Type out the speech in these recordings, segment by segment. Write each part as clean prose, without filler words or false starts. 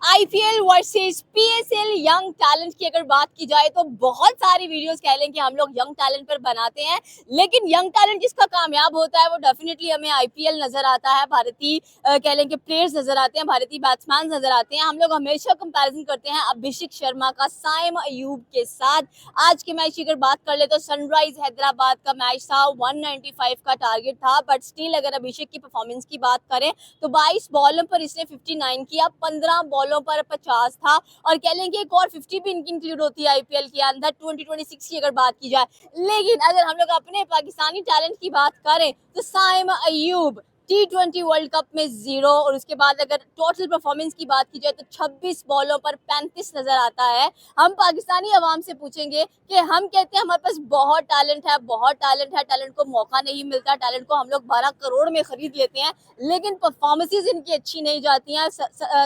IPL versus PSL young talent की अगर बात की जाए तो बहुत सारी वीडियोस कह लें कि हम लोग यंग टैलेंट पर बनाते हैं, लेकिन यंग टैलेंट जिसका कामयाब होता है वो डेफिनेटली हमें आईपीएल नजर आता है। भारतीय कह लें कि प्लेयर्स नजर आते हैं, भारतीय बैट्समैन नजर आते हैं। हम लोग हमेशा कंपैरिजन करते हैं अभिषेक शर्मा का साइम अयूब के साथ। आज के मैच की अगर बात कर ले तो सनराइज हैदराबाद का मैच था, 195 का टारगेट था, बट स्टिल अगर अभिषेक की परफॉर्मेंस की बात करें तो 22 बॉलों पर इसने 59 किया, 15 बॉलों पर 50 था। और कह लें कि एक और 50 भी इनकी इंक्लूड होती है आईपीएल के अंदर 2026 की अगर बात की जाए। लेकिन अगर हम लोग अपने पाकिस्तानी टैलेंट की बात करें तो Saim Ayub T20 world cup में 0, और उसके बाद अगर टोटल परफॉर्मेंस की बात की जाए तो 26 बॉलों पर 35 नजर आता है। हम पाकिस्तानी अवाम से पूछेंगे कि हम कहते हैं हमारे पास बहुत टैलेंट है, बहुत टैलेंट है, टैलेंट को मौका नहीं मिलता, टैलेंट को हम लोग 12 करोड़ में खरीद लेते हैं, लेकिन परफॉर्मेंसेज इनकी अच्छी नहीं जाती हैं।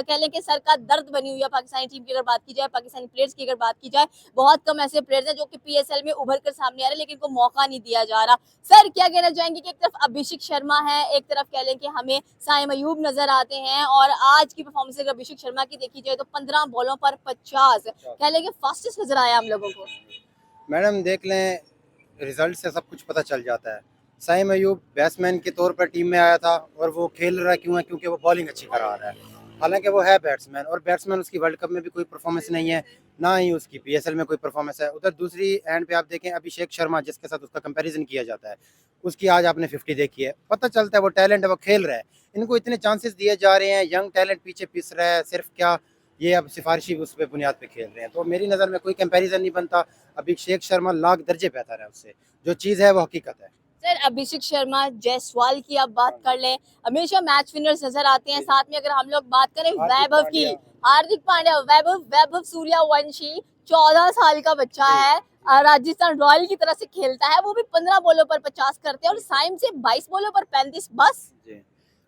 कह लें कि सर का दर्द बनी हुई है पाकिस्तानी टीम की अगर बात की जाए, पाकिस्तानी प्लेयर्स की अगर बात की जाए। बहुत कम ऐसे प्लेयर्स हैं जो कि पीएसएल में उभर कर सामने आ रहे हैं, लेकिन इनको मौका नहीं दिया जा रहा। सर क्या कहना चाहेंगे कि एक तरफ अभिषेक शर्मा है, एक तरफ कह लें कि हमें साइम अयूब नजर आते हैं, और आज की परफॉर्मेंस अगर अभिषेक शर्मा की देखी जाए तो 15 बॉलों पर 50 कह लें कि फास्टेस्ट नजर आया हम लोगों को। मैडम देख लें, रिजल्ट से सब कुछ पता चल जाता है। साइम अयूब बैट्समैन के तौर पर टीम में आया था और वो खेल रहा क्यों है? क्योंकि वो बॉलिंग अच्छी करा रहा है। हालांकि वो है बैट्समैन, और बैट्समैन उसकी वर्ल्ड कप में भी कोई परफॉर्मेंस नहीं है, ना ही उसकी पीएसएल में कोई परफॉर्मेंस है। उधर दूसरी एंड पे आप देखें अभिषेक शर्मा, जिसके साथ उसका कंपैरिजन किया जाता है, उसकी आज आपने 50 देखी है। पता चलता है वो टैलेंट है, वो खेल रहा है। इनको इतने चांसेस दिए जा रहे हैं, यंग टैलेंट पीछे पिस रहा है, सिर्फ क्या ये अब सिफारिशी उस पे बुनियाद पे खेल रहे हैं। तो मेरी नज़र में कोई कंपैरिजन नहीं बनता। अभिषेक शर्मा लाख दर्जे बेहतर है उससे। जो चीज़ है वो हकीकत है। सर अभिषेक शर्मा, जायसवाल की आप बात कर लें, हमेशा मैच विनर्स नजर आते हैं। साथ में अगर हम लोग बात करें वैभव की, हार्दिक पांड्या, वैभव वैभव सूर्यवंशी 14 साल का बच्चा है, राजस्थान रॉयल की तरह से खेलता है, वो भी 15 बॉलों पर 50 करते हैं, और साइम से 22 बॉलों पर 35। बस जी,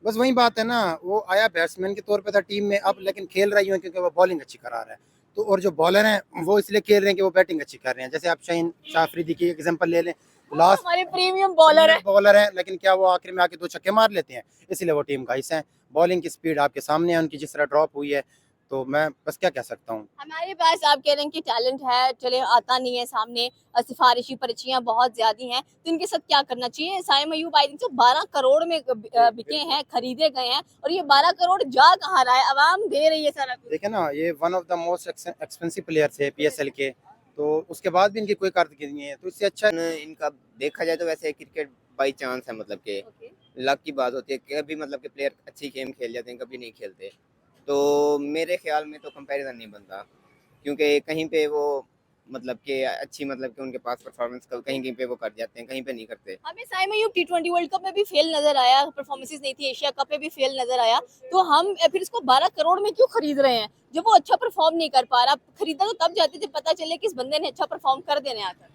बस वही बात है ना, वो आया बैट्समैन के तौर पे था टीम में, अब लेकिन खेल रही है क्योंकि वो बॉलिंग अच्छी करा रहा है। तो और जो बॉलर हैं वो इसलिए खेल रहे हैं कि वो बैटिंग अच्छी कर रहे हैं। जैसे आप शाहीन शाह अफरीदी की एग्जांपल ले लें, लास्ट हमारे प्रीमियम बॉलर है। बॉलर है, लेकिन क्या वो आखिर में आके 2 छक्के मार लेते हैं? इसलिए वो टीम का हिस्सा है। बॉलिंग की स्पीड आपके सामने है उनकी, जिस तरह ड्रॉप हुई है। तो मैं बस क्या कह सकता हूँ। हमारे पास आप कह रहे हैं कि टैलेंट है, चले आता नहीं है सामने, सिफारिशी पर्चियां बहुत ज्यादा हैं, तो इनके साथ क्या करना चाहिए? साइम अयूब आई थिंक तो 12 करोड़ में बिके हैं, खरीदे गए हैं, और ये 12 करोड़ जा कहाँ रहा है? आवाम दे रही है सारा कुछ। देखे ना, ये one of the most expensive player थे पीएसएल के। तो उसके बाद भी इनकी कोई कारकर्दगी नहीं है, तो इससे अच्छा इनका देखा जाए तो वैसे क्रिकेट बाई चांस है, मतलब कि Okay. लक की बात होती है। कभी मतलब कि प्लेयर अच्छी गेम खेल जाते हैं, कभी नहीं खेलते। तो मेरे ख्याल में तो कंपैरिजन नहीं बनता, क्योंकि कहीं पे वो मतलब कि अच्छी, मतलब कि उनके पास परफॉर्मेंस कहीं कहीं पे वो कर जाते हैं, कहीं पे नहीं करते। हमें Saim Ayub T20 world cup में भी फेल नजर आया, परफॉर्मेंसेस नहीं थी, एशिया कप में भी फेल नजर आया, तो हम फिर इसको 12 करोड़ में क्यों खरीद रहे हैं जब वो अच्छा परफॉर्म नहीं कर पा रहा? खरीदा तो तब जाते जब पता चले कि इस बंदे ने अच्छा परफॉर्म कर देने आता।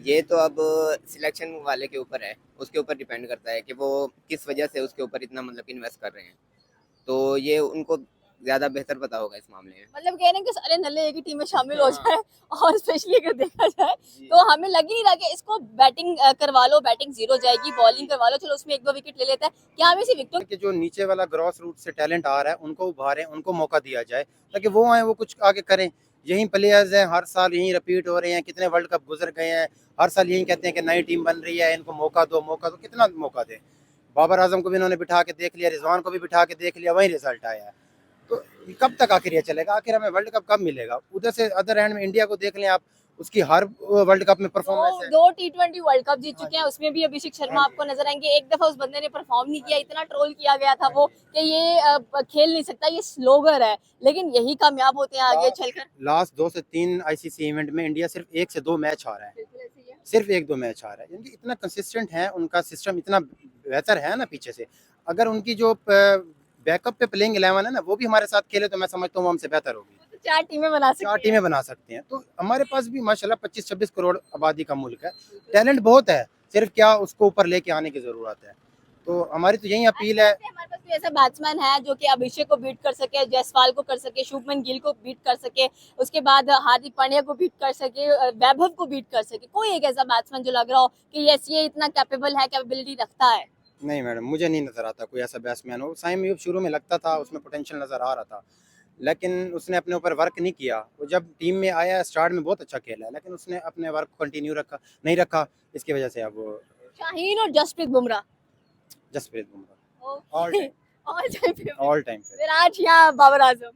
ये तो अब सिलेक्शन वाले के ऊपर है, उसके ऊपर डिपेंड करता है कि वो किस वजह से उसके ऊपर इतना मतलब इन्वेस्ट कर रहे हैं। तो ये उनको ज्यादा बेहतर पता होगा इस मामले में। मतलब कह रहे हैं कि सारे नल्ले एक ही टीम में शामिल हो जाए, और स्पेशली अगर देखा जाए तो हमें लग ही नहीं रहा कि इसको बैटिंग करवा लो, बैटिंग जीरो जाएगी, बॉलिंग करवा लो, चलो उसमें एक दो विकेट ले लेता है, क्या हम इसी विकेटों कि जो नीचे वाला ग्रॉस रूट से टैलेंट आ रहा है उनको उभारें, उनको मौका दिया जाए ताकि वो आए, वो कुछ आगे करें। यही प्लेयर्स हैं, हर साल यही रिपीट हो रहे हैं, कितने वर्ल्ड कप गुजर गए हैं, हर साल यही कहते हैं कि नई टीम बन रही है, इनको मौका दो, मौका दो। कितना मौका दें? बाबर आजम को भी इन्होंने बिठा के देख लिया, रिजवान को भी बिठा के देख लिया, वही रिजल्ट आया है। तो कब तक आखिर ये चलेगा? आखिर हमें वर्ल्ड कप कब मिलेगा? उधर से अदर एंड में इंडिया को देख लें आप, उसकी हर वर्ल्ड कप में परफॉर्मेंस है। दो T20 वर्ल्ड कप जीत चुके हैं, उसमें भी अभिषेक शर्मा आपको नजर आएंगे। एक दफा उस बंदे ने परफॉर्म नहीं किया, इतना ट्रोल किया गया था वो कि ये खेल नहीं सकता, ये स्लोगर है, लेकिन यही कामयाब होते हैं आगे चलकर। लास्ट 2 से 3 आईसीसी इवेंट में इंडिया सिर्फ 1 से 2 मैच हारा है, बिल्कुल ऐसे ही है। सिर्फ 1-2 मैच हारा है। यानी कि इतना कंसिस्टेंट है, उनका सिस्टम इतना बेहतर है ना पीछे से। अगर उनकी जो बैकअप पे प्लेइंग 11 है ना, वो भी हमारे साथ खेले तो मैं समझता हूँ वो हमसे बेहतर होगी। वो तो 4 टीमें बना 4 सकते टीमें हैं। बना सकते हैं। तो हमारे पास भी माशाल्लाह 25-26 करोड़ आबादी का मुल्क है, टैलेंट बहुत है, सिर्फ क्या उसको ऊपर लेके आने की ज़रूरत है। तो हमारी तो यही अपील है। हमारे पास कोई ऐसा बैट्समैन है जो कि अभिषेक को बीट कर सके, जायसवाल को कर सके, शुभमन गिल को बीट कर सके, उसके बाद हार्दिक पांड्या को बीट कर सके, वैभव को बीट कर सके? कोई एक ऐसा बैट्समैन जो लग रहा हो कि यस ये इतना कैपेबल है, कैपेबिलिटी रखता है? नहीं मैडम, मुझे नहीं नज़र आता कोई ऐसा बैट्समैन हो। साइम अयूब शुरू में लगता था, उसमें पोटेंशियल नज़र आ रहा था, लेकिन उसने अपने ऊपर वर्क नहीं किया। वो जब टीम में आया स्टार्ट में बहुत अच्छा खेला, लेकिन उसने अपने वर्क कंटिन्यू नहीं रखा। इसकी वजह से अब वो शाहीन और Jasprit Bumrah. Jasprit Bumrah all time all time favourite. All time favourite. Virat या बाबर आजम?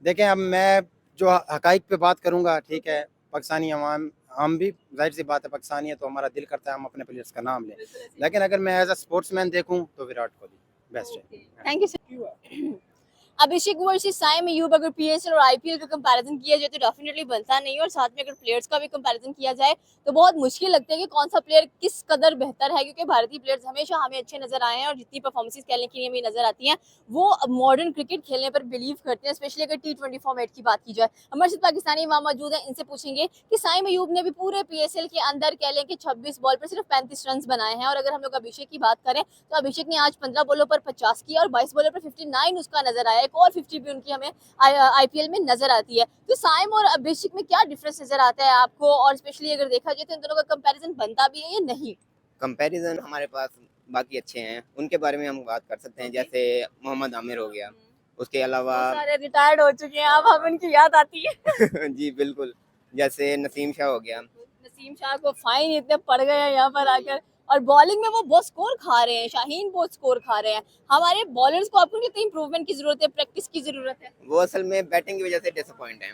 देखें, अब मैं जो हकाइक पे बात करूंगा, ठीक है, पाकिस्तानी अवाम, हम भी जाहिर सी बात है पाकिस्तानी है तो हमारा दिल करता है हम अपने प्लेयर्स का नाम लें, लेकिन अगर मैं एज अ स्पोर्ट्समैन देखूं तो विराट कोहली बेस्ट है। Thank you sir. Abhishek versus Saim Ayub, अगर पीएसएल और आईपीएल का कंपैरिजन किया जाए तो डेफिनेटली बनता नहीं, और साथ में अगर प्लेयर्स का भी कंपैरिजन किया जाए तो बहुत मुश्किल लगता है कि कौन सा प्लेयर किस कदर बेहतर है, क्योंकि भारतीय प्लेयर्स हमेशा हमें अच्छे नजर आए हैं और जितनी परफॉर्मेंसेस खेलने के लिए हमें नजर आती हैं वो मॉडर्न क्रिकेट खेलने पर बिलीव करते हैं, स्पेशली अगर T20 फॉर्मेट की बात की जाए। हमारे साथ पाकिस्तानी अवाम मौजूद है, इनसे पूछेंगे कि साइम अयूब ने भी पूरे पीएसएल के अंदर कह लें कि 26 बॉल पर सिर्फ 35 रन बनाए हैं, और अगर हम लोग अभिषेक की बात करें तो अभिषेक ने आज 15 बॉलों पर 50 किया और 22 बॉलों पर 59 उसका नजर आया, एक और 50 भी उनकी हमें आईपीएल में नजर आती है। तो साइम और अभिषेक में क्या डिफरेंस नजर आता है आपको, और स्पेशली अगर देखा जाए तो इन दोनों का कंपैरिजन बनता भी है या नहीं? कंपैरिजन हमारे पास बाकी अच्छे हैं, उनके बारे में हम बात कर सकते हैं। जैसे मोहम्मद आमिर हो गया, उसके अलावा सारे रिटायर्ड हो चुके हैं, अब हमें उनकी याद आती है। जी बिल्कुल, जैसे नसीम शाह हो गया। नसीम शाह को फाइन इतने पड़ गए हैं यहाँ पर आकर, और बॉलिंग में वो बहुत स्कोर खा रहे हैं, शाहीन बहुत स्कोर खा रहे हैं। हमारे बॉलर्स को आपको कितनी इंप्रूवमेंट की जरूरत है, प्रैक्टिस की जरूरत है? वो असल में बैटिंग की वजह से डिसअपॉइंट है,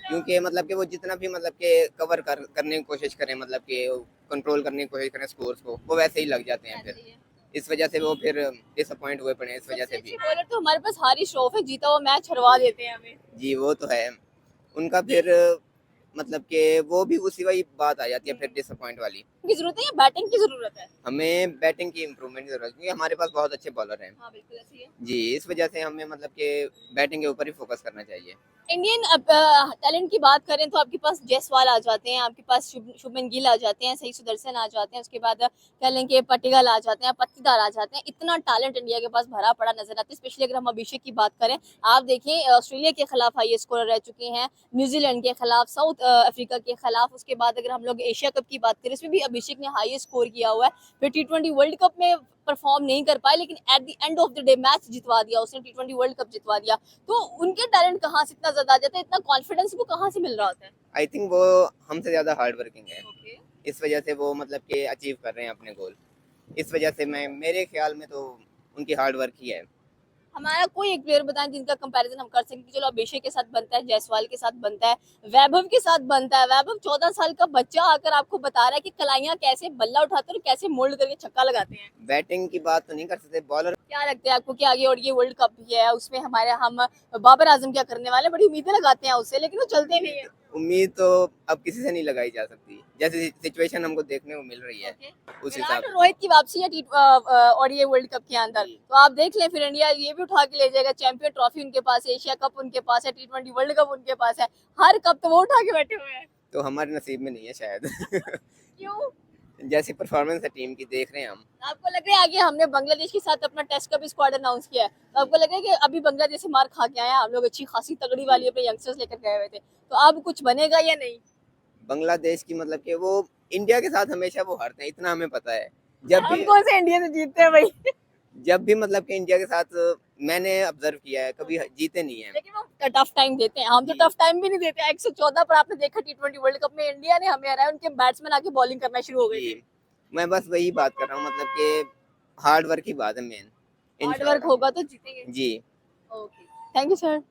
क्योंकि मतलब कि वो जितना भी मतलब कि करने की कोशिश करें, मतलब कि कंट्रोल करने की कोशिश करें स्कोर्स को, वो वैसे ही लग जाते हैं। फिर इस वजह से वो फिर डिसअपॉइंट हुए पड़े हैं, इस वजह से भी। बॉलर तो हमारे पास हारी श्रॉफ है, जीता हुआ मैच हरवा देते हैं हमें। जी वो तो है उनका। फिर मतलब कि वो भी उसी वही बात आ जाती है फिर डिसअपॉइंट वाली। की जरूरत है या बैटिंग की जरूरत है? हमें बैटिंग की इम्प्रूवमेंट की जरूरत है, क्योंकि हमारे पास बहुत अच्छे बॉलर हैं। हाँ बिल्कुल ऐसी है। जी इस वजह से हमें मतलब कि बैटिंग के ऊपर ही फोकस करना चाहिए। इंडियन टैलेंट की बात करें तो आपके पास जायसवाल आ जाते हैं, आपके पास शुभमन गिल आ जाते हैं, सही सुदर्शन आ जाते हैं, उसके बाद कह लें कि पटिगल आ जाते हैं, पत्तीदार आ जाते हैं। इतना टैलेंट इंडिया के पास भरा पड़ा नजर आता है, स्पेशली अगर हम अभिषेक की बात करें। आप देखें ऑस्ट्रेलिया के खिलाफ हाई स्कोर रह चुके हैं, न्यूजीलैंड के खिलाफ, साउथ अफ्रीका के खिलाफ, उसके बाद अगर हम लोग एशिया कप की बात करें इसमें भी अभिषेक ने हाई स्कोर किया हुआ है। फिर T20 वर्ल्ड कप में परफॉर्म नहीं कर पाए, लेकिन at the end of the day match जितवा दिया उसने, T20 वर्ल्ड कप जितवा दिया। तो उनके टैलेंट कहाँ से इतना ज्यादा आ जाता है, इतना कॉन्फिडेंस वो कहाँ से मिल रहा होता है? आई थिंक वो हमसे ज़्यादा हार्ड वर्किंग है, Okay. इस वजह से वो मतलब कि अचीव कर रहे हैं अपने गोल। इस वजह से मैं मेरे ख्याल में तो उनकी हार्ड वर्क ही है। हमारा कोई एक प्लेयर बताएं जिनका कंपैरिजन हम कर सकें कि चलो अभिषेक के साथ बनता है, जायसवाल के साथ बनता है, वैभव के साथ बनता है। वैभव 14 साल का बच्चा आकर आपको बता रहा है कि कलाइयां कैसे बल्ला उठाते हैं और कैसे मोल्ड करके छक्का लगाते हैं। बैटिंग की बात तो नहीं कर सकते, बॉलर। क्या लगता है आपको कि आगे, और ये वर्ल्ड कप भी है उसमें हमारे हम बाबर आजम क्या करने वाले हैं? बड़ी उम्मीदें लगाते हैं उससे, लेकिन वो चलते नहीं है। उम्मीद तो अब किसी से नहीं लगाई जा सकती, जैसे सिचुएशन हमको देखने को मिल रही है उस हिसाब विराट और रोहित की वापसी है और ये वर्ल्ड कप के अंदर, तो आप देख लें फिर इंडिया ये भी उठा के ले जाएगा। चैंपियन ट्रॉफी उनके पास है, एशिया कप उनके पास है, T20 वर्ल्ड कप उनके पास है, हर कप तो वो उठा के बैठे हुए हैं। तो हमारे नसीब में नहीं है शायद। क्यों? जैसी परफॉर्मेंस है टीम की देख रहे हैं हम। आपको लग रहा है आगे हमने बांग्लादेश के साथ अपना टेस्ट का भी स्क्वाड अनाउंस किया है, तो आपको लग रहा है कि अभी बांग्लादेश से मार खा के आए हैं हम लोग, अच्छी खासी तगड़ी वाली अपने यंगस्टर्स लेकर गए हुए थे, तो अब कुछ बनेगा या नहीं? बांग्लादेश की मतलब कि वो इंडिया के साथ हमेशा वो हारते हैं, इतना हमें पता है। जब भी हम कौन से इंडिया से जीतते हैं भाई? जब भी मतलब कि इंडिया के साथ मैंने ऑब्जर्व किया है, कभी जीते नहीं है। लेकिन वो टफ टाइम देते हैं, हम तो टफ टाइम भी नहीं देते। 114 पर आपने देखा T20 वर्ल्ड कप में इंडिया ने हमें हराया, उनके बैट्समैन आके बॉलिंग करना शुरू हो गए थे। जी, मैं बस वही बात कर रहा हूँ, मतलब कि हार्ड वर्क की बात है मेन। हार्ड वर्क होगा तो जीतेंगे। जी okay, thank you sir.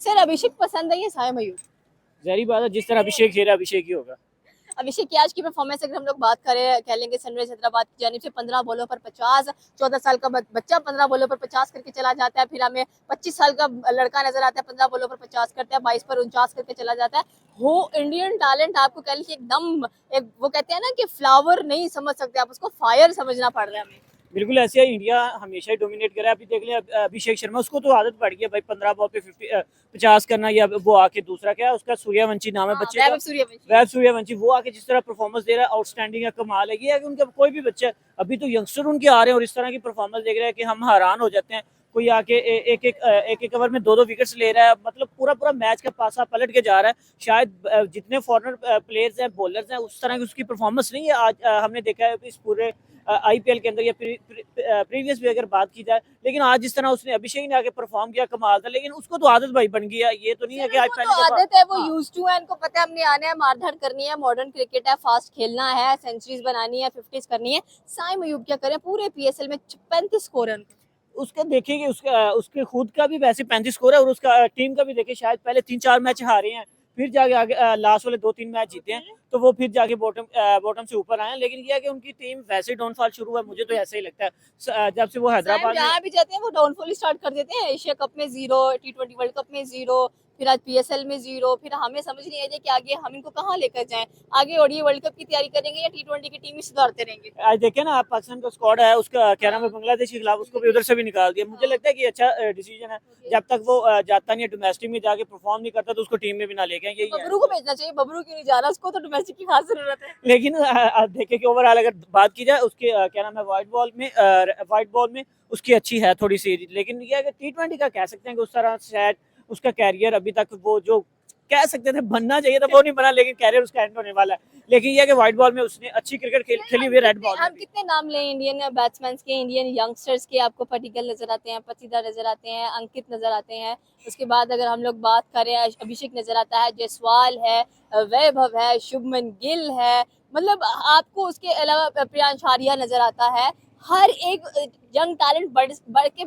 Sir Abhishek पसंद है या साइम अयूब? जाहिर बात है, जिस तरह अभिषेक खेल रहा है अभिषेक ही होगा। अभिषेक की आज की परफॉर्मेंस अगर हम लोग बात करें, कह लेंगे सनराइज हैदराबाद की जानिब से 15 बॉलों पर 50, 14 साल का बच्चा 15 बॉलों पर 50 करके चला जाता है। फिर हमें 25 साल का लड़का नजर आता है, 15 बॉलों पर 50 करता है, 22 पर 49 करके चला जाता है। वो इंडियन टैलेंट आपको कह लीजिए एकदम, एक वो कहते हैं ना कि फ्लावर नहीं समझ सकते आप उसको, फायर समझना पड़ रहा है हमें। बिल्कुल ऐसे ही इंडिया हमेशा ही डोमिनेट कर रहा है। अभी देख लें अभिषेक शर्मा, उसको तो आदत पड़ गई है भाई 15 बॉल पे 50 करना, या वो आके दूसरा क्या है उसका, सूर्यवंशी नाम है बच्चे का, वैभव सूर्यवंशी, वो आके जिस तरह परफॉर्मेंस दे रहा है आउटस्टैंडिंग है, कमाल है। ये है कि उनका कोई भी बच्चा, अभी तो यंगस्टर उनके आ रहे हैं और इस तरह की परफॉर्मेंस देख रहे हैं कि हम हैरान हो जाते हैं। कोई आके एक ओवर में 2-2 विकेट्स ले रहा है, मतलब पूरा मैच का पासा पलट के जा रहा है। शायद जितने फॉरनर प्लेयर्स हैं, बॉलर्स हैं, उस तरह की उसकी परफॉर्मेंस नहीं है आज हमने देखा है इस पूरे आईपीएल के अंदर या प्रीवियस भी अगर बात की जाए, लेकिन आज जिस तरह उसने अभिषेक ने आके परफॉर्म किया कमाल था, लेकिन उसको तो आदत भाई बन गई है, ये तो नहीं है कि आज तो आदत है, वो हाँ। यूज टू है, इनको पता है हमने आना है, मारधाड़ करनी है, मॉडर्न क्रिकेट है, फास्ट खेलना है, सेंचुरीज बनानी है, 50s करनी है। साइम अयूब क्या करें, पूरे पीएसएल में 35 स्कोर है उनके। उसका देखिए कि उसका उसके खुद का भी वैसे 35 स्कोर है और उसका टीम का भी देखिए, शायद पहले 3-4 मैच हारे हैं, फिर जाके आगे लास्ट वाले 2-3 मैच जीते हैं, तो वो फिर जाके बॉटम से ऊपर आए हैं। लेकिन ये है कि उनकी टीम वैसे डाउनफॉल शुरू हुआ, मुझे तो ऐसा ही लगता है जब से वो हैदराबाद जहाँ भी जाते हैं वो डाउनफॉल स्टार्ट कर देते हैं। एशिया कप में 0, T20 वर्ल्ड कप में 0, फिर आज पीएसएल में 0, फिर हमें समझ नहीं आ रही कि आगे हम इनको कहाँ लेकर जाएं। आगे ओडीआई वर्ल्ड कप की तैयारी करेंगे या T20 की टीम ही सुधारते रहेंगे। आज देखे ना आप, पाकिस्तान का स्क्वाड है उसका क्या नाम है, बांग्लादेश के खिलाफ उसको भी उधर से भी निकाल दिया। मुझे लगता है कि अच्छा डिसीजन है, जब तक वो जाता नहीं है, डोमेस्टिक में जाके परफॉर्म नहीं करता, तो उसको टीम में भी ना लेके आए, यही है। बबरू को भेजना चाहिए, बबरू क्यों नहीं जा रहा, उसको तो डोमेस्टिक की खास जरूरत है। लेकिन आप देखें कि ओवरऑल अगर बात की जाए उसके क्या नाम है, व्हाइट बॉल में उसकी अच्छी है थोड़ी सी, लेकिन ये अगर T20 का कह सकते हैं कि उस तरह शायद उसका कैरियर अभी तक वो जो कह सकते थे बनना चाहिए था वो नहीं बना, लेकिन कैरियर उसका एंड होने वाला है। लेकिन ये है कि व्हाइट बॉल में उसने अच्छी क्रिकेट खेली हुई है, रेड बॉल में हम भी। कितने नाम लें इंडियन बैट्समैन के, इंडियन यंगस्टर्स के, आपको पटिकल नजर आते हैं, पसीदा नजर आते हैं, अंकित नजर आते हैं। उसके बाद अगर हम लोग बात करें, अभिषेक नजर आता है, जायसवाल है, वैभव है, शुभमन गिल है, मतलब आपको उसके अलावा प्रियांश आर्या नजर आता है। हर एक यंग टैलेंट बढ़ के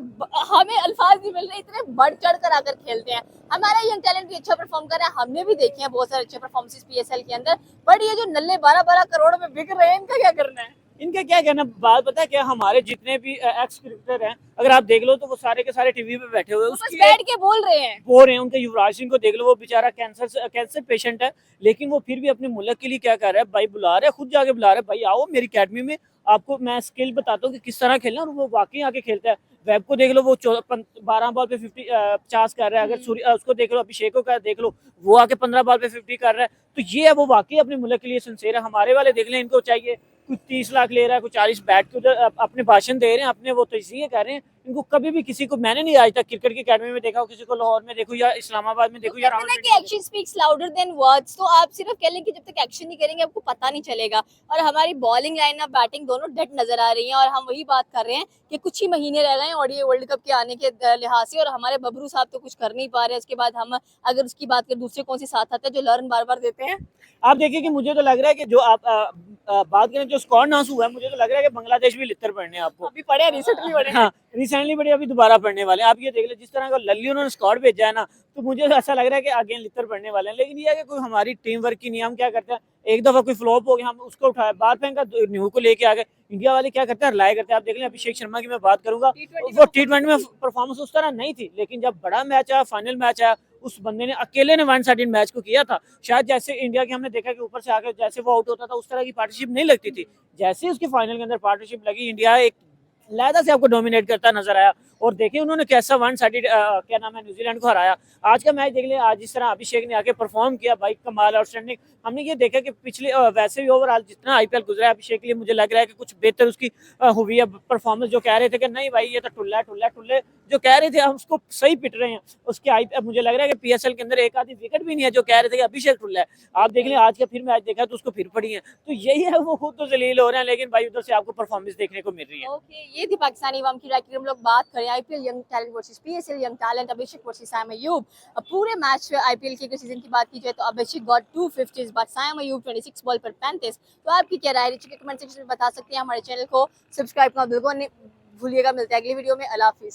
हमें अल्फाज नहीं मिल रहे, इतने बढ़ चढ़ कर आकर खेलते हैं। हमारा यंग टैलेंट भी अच्छा परफॉर्म कर रहा है, हमने भी देखे हैं बहुत सारे अच्छे परफॉर्मेंसेस पीएसएल के अंदर, बट ये जो नल्ले 12-12 करोड़ में बिक रहे हैं, इनका क्या करना है। इनका क्या कहना, बात पता है क्या, हमारे जितने भी एक्स क्रिकेटर हैं अगर आप देख लो तो वो सारे के सारे टीवी पे बैठे हुए हैं, वो बस उसकी बैठ के बोल रहे हैं। बोल रहे हैं। उनके युवराज सिंह को देख लो, वो बेचारा कैंसर पेशेंट है, लेकिन वो फिर भी अपने मुल्क के लिए क्या कर रहा है भाई, बुला रहा है, खुद जाके बुला रहा है, भाई आओ मेरी अकेडमी में, आपको मैं स्किल बताता हूँ कि किस तरह खेलना, और वो वाकई आके खेलता है। वेब को देख लो, वो 12 बॉल पे 50 कर रहा है, अगर सूर्य उसको देख लो, अभिषेक को देख लो, वो आके 15 बॉल पे 50 कर रहा है। तो ये है, वो वाकई अपने मुल्क के लिए सिंसियर है। हमारे वाले देख लें, इनको चाहिए कुछ 30 लाख ले रहा है, कुछ 40 बैठ के उधर अपने भाषण दे रहे हैं, अपने वो तजज़िये कर रहे हैं। इनको कभी भी किसी को मैंने नहीं आज तक क्रिकेट की अकेडमी में देखा हो, किसी को लाहौर में देखो या इस्लामाबाद में देखो या कि action speaks louder than words, तो आप सिर्फ कह लें कि जब तक एक्शन नहीं करेंगे आपको पता नहीं चलेगा। और हमारी बॉलिंग लाइनअप, बैटिंग दोनों डेड नजर आ रही है, और हम वही बात कर रहे हैं कि कुछ ही महीने रह गए हैं ओडीआई वर्ल्ड कप के आने के लिहाज से, और हमारे बबरू साहब तो कुछ कर नहीं पा रहे। उसके बाद हम अगर उसकी बात करें, दूसरे कौन से साथ आते हैं जो लर्न बार बार देते हैं। आप देखिए कि मुझे तो लग रहा है कि जो आप बात करें जो स्कोर नास हुआ है, मुझे तो लग रहा है कि बांग्लादेश भी लितर पड़ने आपको अभी पढ़े, रिसेंटली पढ़े। हाँ, रिसेंटली बड़ी अभी दोबारा पढ़ने वाले हैं। आप ये देख ले, जिस तरह का लल्ली उन्होंने स्क्वाड भेजा है ना, तो मुझे ऐसा लग रहा है कि आगे लितर पड़ने वाले हैं। लेकिन ये है कि कोई हमारी टीम वर्क की नहीं, हम क्या करते हैं, एक दफा कोई फ्लॉप हो गया, हम उसको उठाए बाहर फेंका, न्यू को लेके आ गए। इंडिया वाले क्या करते हैं, रिलाई करते हैं। आप देख लें, अभिषेक शर्मा की मैं बात करूंगा, वो T20 में परफॉर्मेंस उस तरह नहीं थी, लेकिन जब बड़ा मैच आया, फाइनल मैच आया, उस बंदे ने अकेले ने वन साइडेड मैच को किया था। शायद जैसे इंडिया के हमने देखा कि ऊपर से आकर जैसे वो आउट होता था, उस तरह की पार्टनरशिप नहीं लगती थी। जैसे ही उसके फाइनल के अंदर पार्टनरशिप लगी, इंडिया एक लहदा से आपको डोमिनेट करता नजर आया। और देखिए उन्होंने कैसा वन साइडेड क्या नाम है, न्यूजीलैंड को हराया। आज का मैच देख लिया, आज जिस तरह अभिषेक ने आके परफॉर्म किया, भाई कमाल, आउटस्टैंडिंग। हमने ये देखा कि पिछले वैसे भी ओवरऑल जितना आईपीएल गुजरा है, अभिषेक के लिए मुझे लग रहा है कि कुछ बेहतर उसकी हुई है परफॉर्मेंस। जो कह रहे थे कि नहीं भाई ये तो टुल्ला जो कह रहे थे, हम उसको सही पिट रहे हैं। उसके मुझे लग रहा है कि पीएसएल के अंदर एक आधी विकेट भी नहीं है जो कह रहे थे कि अभिषेक टुल्ला है। आप देख लें, आज का फिर मैच देखा तो उसको फिर पड़ी है। तो यही है, वो खुद तो जलील हो रहे हैं, लेकिन भाई उधर से आपको परफॉर्मेंस देखने को मिल रही है। ओके, ये थी पाकिस्तानी अवाम की राय की। हम लोग बात करें IPL young talent versus PSL young talent, Abhishek versus Saim Ayub. पूरे मैच आईपीएल के सीजन की बात की जाए तो Abhishek got 250 but Saim Ayub 26 ball पर 35। तो आपकी क्या राय है, नीचे के कमेंट सेक्शन में बता सकते हैं। हमारे चैनल को सब्सक्राइब करना बिल्कुल नहीं भूलिएगा। मिलते हैं अगली वीडियो में। अल्लाह हाफिज़।